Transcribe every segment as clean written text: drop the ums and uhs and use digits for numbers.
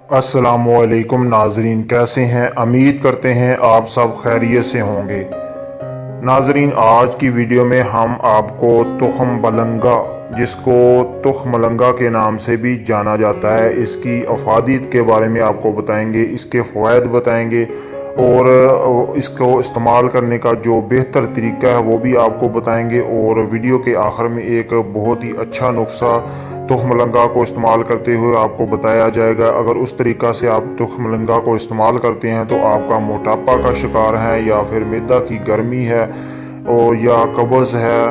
अस्सलामुअलैकुम नाजरीन, कैसे हैं? उम्मीद करते हैं आप सब खैरियत से होंगे। नाजरीन, आज की वीडियो में हम आपको तुख्म बलंगा, जिसको तुख्म मलंगा के नाम से भी जाना जाता है, इसकी अफादियत के बारे में आपको बताएंगे, इसके फ़वाइद बताएंगे और इसको इस्तेमाल करने का जो बेहतर तरीका है वो भी आपको बताएंगे। और वीडियो के आखिर में एक बहुत ही अच्छा नुस्खा तुख्म मलंगा को इस्तेमाल करते हुए आपको बताया जाएगा। अगर उस तरीक़ा से आप तुख्म मलंगा को इस्तेमाल करते हैं तो आपका मोटापा का शिकार है या फिर मैदा की गर्मी है और या कब्ज़ है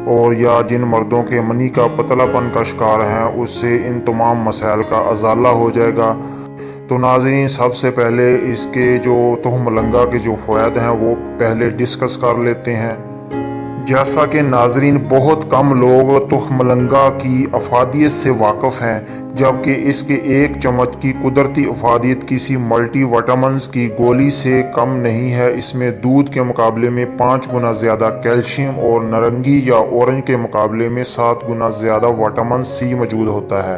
और या जिन मर्दों के मनी का पतलापन का शिकार है, उससे इन तमाम मसाइल का अजाला हो जाएगा। तो नाज़रीन, सबसे पहले इसके जो तुख्म मलंगा के जो फ़वाइद हैं वो पहले डिस्कस कर लेते हैं। जैसा कि नाज़रीन, बहुत कम लोग तुख्म मलंगा की अफादियत से वाक़फ़ हैं, जबकि इसके एक चम्मच की कुदरती अफादियत किसी मल्टी विटामिन्स की गोली से कम नहीं है। इसमें दूध के मुकाबले में 5 गुना ज़्यादा कैल्शियम और नारंगी या ऑरेंज के मुकाबले में 7 गुना ज़्यादा विटामिन सी मौजूद होता है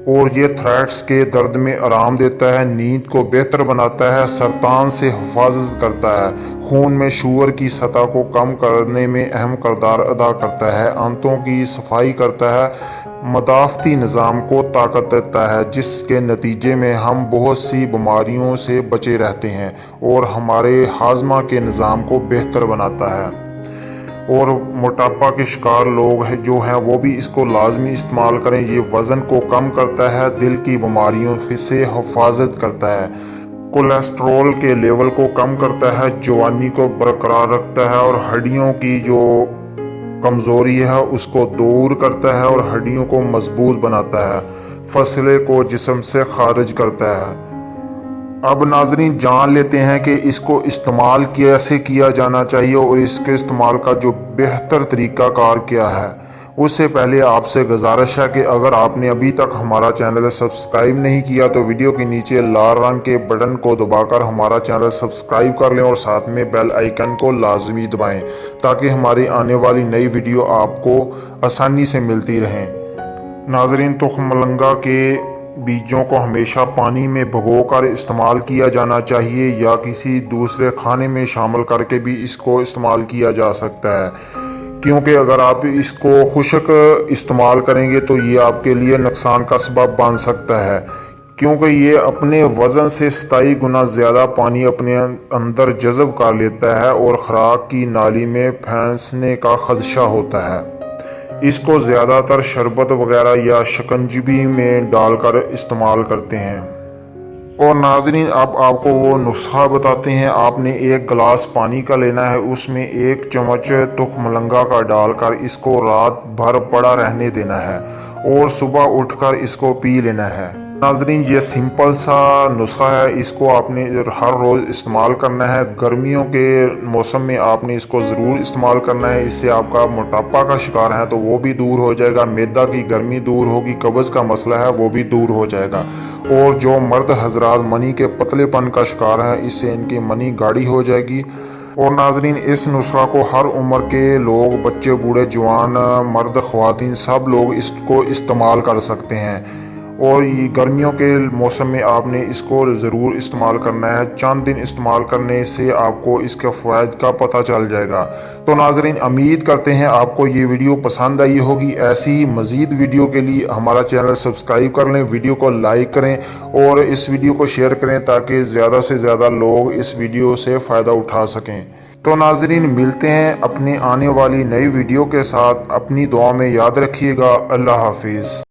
और ये थ्राइट्स के दर्द में आराम देता है, नींद को बेहतर बनाता है, सरतान से हिफाजत करता है, खून में शुगर की सतह को कम करने में अहम किरदार अदा करता है, आंतों की सफाई करता है, मदाफ़ती निज़ाम को ताकत देता है, जिसके नतीजे में हम बहुत सी बीमारियों से बचे रहते हैं और हमारे हाजमा के निज़ाम को बेहतर बनाता है। और मोटापा के शिकार लोग हैं जो हैं वो भी इसको लाजमी इस्तेमाल करें। ये वज़न को कम करता है, दिल की बीमारियों से हिफाजत करता है, कोलेस्ट्रॉल के लेवल को कम करता है, जवानी को बरकरार रखता है और हड्डियों की जो कमज़ोरी है उसको दूर करता है और हड्डियों को मजबूत बनाता है, फसले को जिस्म से खारिज करता है। अब नाजरीन, जान लेते हैं कि इसको इस्तेमाल कैसे किया जाना चाहिए और इसके इस्तेमाल का जो बेहतर तरीका कार क्या है। उससे पहले आपसे गुजारिश है कि अगर आपने अभी तक हमारा चैनल सब्सक्राइब नहीं किया तो वीडियो के नीचे लाल रंग के बटन को दबाकर हमारा चैनल सब्सक्राइब कर लें और साथ में बेल आइकन को लाजमी दबाएं ताकि हमारी आने वाली नई वीडियो आपको आसानी से मिलती रहें। नाजरीन, तुख्म मलंगा के बीजों को हमेशा पानी में भिगोकर इस्तेमाल किया जाना चाहिए या किसी दूसरे खाने में शामिल करके भी इसको इस्तेमाल किया जा सकता है, क्योंकि अगर आप इसको खुश्क इस्तेमाल करेंगे तो ये आपके लिए नुकसान का सबब बन सकता है, क्योंकि ये अपने वज़न से 27 गुना ज़्यादा पानी अपने अंदर जज़ब कर लेता है और खुराक की नाली में फंसने का खदशा होता है। इसको ज़्यादातर शरबत वगैरह या शिकंजी में डालकर इस्तेमाल करते हैं। और नाज़रीन, अब आपको वो नुस्खा बताते हैं। आपने एक गिलास पानी का लेना है, उसमें 1 चम्मच तुख्म मलंगा का डालकर इसको रात भर पड़ा रहने देना है और सुबह उठकर इसको पी लेना है। नाज़रीन, ये सिंपल सा नुस्खा है, इसको आपने हर रोज़ इस्तेमाल करना है। गर्मियों के मौसम में आपने इसको ज़रूर इस्तेमाल करना है, इससे आपका मोटापा का शिकार है तो वो भी दूर हो जाएगा, मैदा की गर्मी दूर होगी, कब्ज़ का मसला है वो भी दूर हो जाएगा। और जो मर्द हजरात मनी के पतलेपन का शिकार है, इससे इनकी मनी गाढ़ी हो जाएगी। और नाजरीन, इस नुस्खा को हर उम्र के लोग, बच्चे, बूढ़े, जवान, मर्द, ख्वातीन, सब लोग इसको इस्तेमाल कर सकते हैं। और ये गर्मियों के मौसम में आपने इसको ज़रूर इस्तेमाल करना है। चंद दिन इस्तेमाल करने से आपको इसके फ़वाइद का पता चल जाएगा। तो नाजरीन, उम्मीद करते हैं आपको ये वीडियो पसंद आई होगी। ऐसी ही मज़ीद वीडियो के लिए हमारा चैनल सब्सक्राइब कर लें, वीडियो को लाइक करें और इस वीडियो को शेयर करें ताकि ज़्यादा से ज़्यादा लोग इस वीडियो से फ़ायदा उठा सकें। तो नाजरीन, मिलते हैं अपने आने वाली नई वीडियो के साथ। अपनी दुआ में याद रखिएगा। अल्लाह हाफिज़।